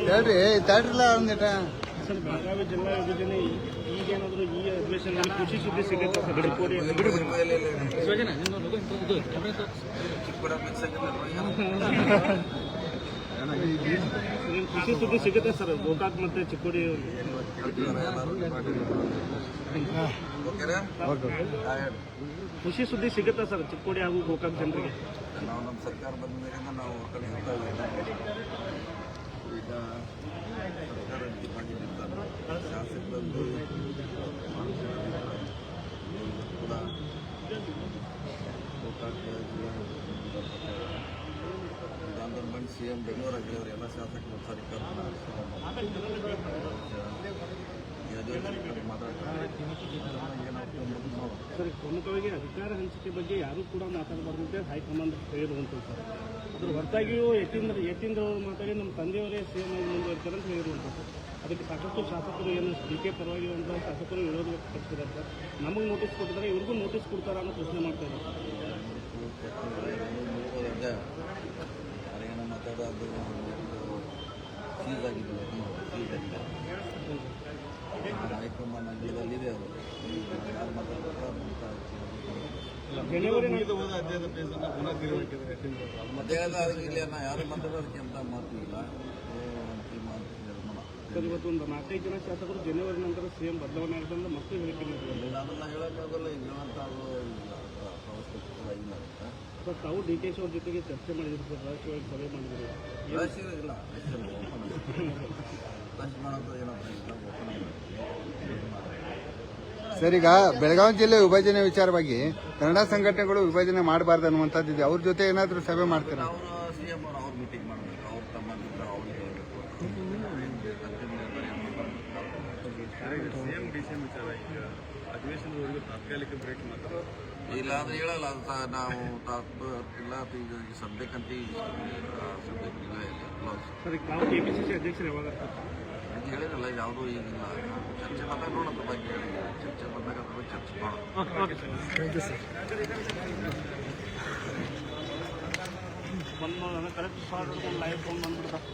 ಹೇಳ್ರಿ ತಾಡ್ರಿಲ್ಲ ಒಂದಿಟ ಸರ್ ಬೆಳಗಾವಿ ಜಿಲ್ಲಾ ವಿಭಜನೆ ಈಗೇನಾದರೂ ಈ ಅಧಿವೇಶನದಲ್ಲಿ ಖುಷಿ ಸುದ್ದಿ ಸಿಗುತ್ತೆ ಖುಷಿ ಸುದ್ದಿ ಸಿಗುತ್ತೆ ಸರ್ ಗೋಕಾಕ್ ಮತ್ತೆ ಚಿಕ್ಕೋಡಿ ಖುಷಿ ಸುದ್ದಿ ಸಿಗುತ್ತೆ ಸರ್ ಚಿಕ್ಕೋಡಿ ಹಾಗೂ ಗೋಕಾಕ್ ಜನರಿಗೆ. ನಾವು ನಮ್ಮ ಸರ್ಕಾರ ಬಂದ ಮೇಲೆ ನಾವು ಈಗ ಸರ್ಕಾರ ಮಾಡಿರ್ತಾರೆ ಶಾಸಕರದ್ದು ಕೂಡ ಗೋಕಾಕ್ ವಿಧಾನದಲ್ಲಿ CM ಬೆಂಗಳೂರು ಆಗಿರೋರು ಎಲ್ಲ ಶಾಸಕರು ಸರ್ಕಾರ ಸರ್ ಪ್ರಮುಖವಾಗಿ ಅಧಿಕಾರ ಹಂಚಿಕೆ ಬಗ್ಗೆ ಯಾರೂ ಕೂಡ ಮಾತಾಡಬಾರ್ದು ಅಂತ ಹೈಕಮಾಂಡ್ ಹೇಳಿರುವಂಥದ್ದು ಸರ್. ಅದ್ರ ಹೊರತಾಗಿಯೂ ಯತೀಂದ್ರ ಮಾತಾಡಿ ನಮ್ಮ ತಂದೆಯವರೇ CM ಆಗಿ ಮುಂದುವರಿತಾರೆ ಅಂತ ಹೇಳಿರುವಂಥದ್ದು. ಅದಕ್ಕೆ ಸಾಕಷ್ಟು ಶಾಸಕರು ಏನು DK ಪರವಾಗಿರುವಂಥ ಶಾಸಕರು ವಿರೋಧ ವ್ಯಕ್ತಪಡಿಸಿದ್ದಾರೆ ಸರ್. ನಮಗೆ ನೋಟಿಸ್ ಕೊಟ್ಟಿದ್ದಾರೆ, ಇವ್ರಿಗೂ ನೋಟಿಸ್ ಕೊಡ್ತಾರ ಅನ್ನೋ ಪ್ರಶ್ನೆ ಮಾಡ್ತಾ ಇದ್ದಾರೆ. ಏನೋ ಮಾತಾಡೋದು ಸೀಸ್ ಆಗಿದೆ ಹೈಕಮಾಂಡ್ ಅಲ್ಲಿದೆ ಅದು ಯಾರು ಮಾತಾಡ್ತಾರೆ ಮಧ್ಯಾಹ್ನದ ಇಲ್ಲಿ ಯಾರು ಮಾತಾಡೋದಕ್ಕೆ ಅಂತ ಮಾತು ಇಲ್ಲ. ಸರ್ ಇವತ್ತು ಒಂದು 4-5 ಜನ ಶಾಸಕರು ಜನವರಿ ನಂತರ CM ಬದಲಾವಣೆ ಆಗುತ್ತೆ ಮತ್ತೆ ಹೇಳಿಕೆ ನೀಡಿದ್ದಾರೆ. ಅದನ್ನ ಹೇಳೋಕ್ಕಾಗಲ್ಲ ಇನ್ನಂತ ಅದು ಅವಶ್ಯಕತೆ ಇಲ್ಲ. ಸರ್ ತಾವು DK ಅವ್ರ ಜೊತೆಗೆ ಚರ್ಚೆ ಮಾಡಿದ್ರು ಸರ್, ರಾಷ್ಟ್ರೀಯವಾಗಿ ಸಭೆ ಮಾಡಿದ್ರು. ಇಲ್ಲ ಮಾಡೋದು ಏನಪ್ಪ ಸರ್, ಈಗ ಬೆಳಗಾವಿ ಜಿಲ್ಲೆ ವಿಭಜನೆ ವಿಚಾರವಾಗಿ ಕನ್ನಡ ಸಂಘಟನೆಗಳು ವಿಭಜನೆ ಮಾಡಬಾರ್ದು ಅನ್ನುವಂಥದ್ದಿದೆ. ಅವ್ರ ಜೊತೆ ಏನಾದರೂ ಸಭೆ ಮಾಡ್ತಾರೆ? ಅವರು CM ಅವ್ರು ಮೀಟಿಂಗ್ ಮಾಡಬೇಕು, ಅವ್ರ ತಮ್ಮಂದಿದ್ರು ಅವ್ರಿಗೆ ಹೇಳಬೇಕು. CM DCM ವಿಚಾರ ಈಗ ಅಧಿವೇಶನದವರೆಗೂ ತಾತ್ಕಾಲಿಕ ಬ್ರೇಕ್ ಮಾತ್ರ ಇಲ್ಲ ಅಂದ್ರೆ ಹೇಳಲ್ಲ ಅಂತ ನಾವು ಇಲ್ಲ ಈಗ ಸದ್ಯಕ್ಕಂತ ಸರ್ ಈಗ ತಾವು KPCC ಅಧ್ಯಕ್ಷರು ಯಾವಾಗ ಹೇಳಿರಲ್ಲ ಯಾವುದೂ ಈಗಿಲ್ಲ. ಚರ್ಚೆ ಬಂದಾಗ ನೋಡೋದ್ರ ಬಗ್ಗೆ ಚರ್ಚೆ ಬಂದಾಗ ಅದ್ರ ಬಗ್ಗೆ ಚರ್ಚೆ ಮಾಡೋದು. ಕರೆಕ್ಟ್ ಸ್ಪಾಟ್ ಲೈವ್ ಫೋನ್ ಬಂದ್ಬಿಡ್ತಾರೆ.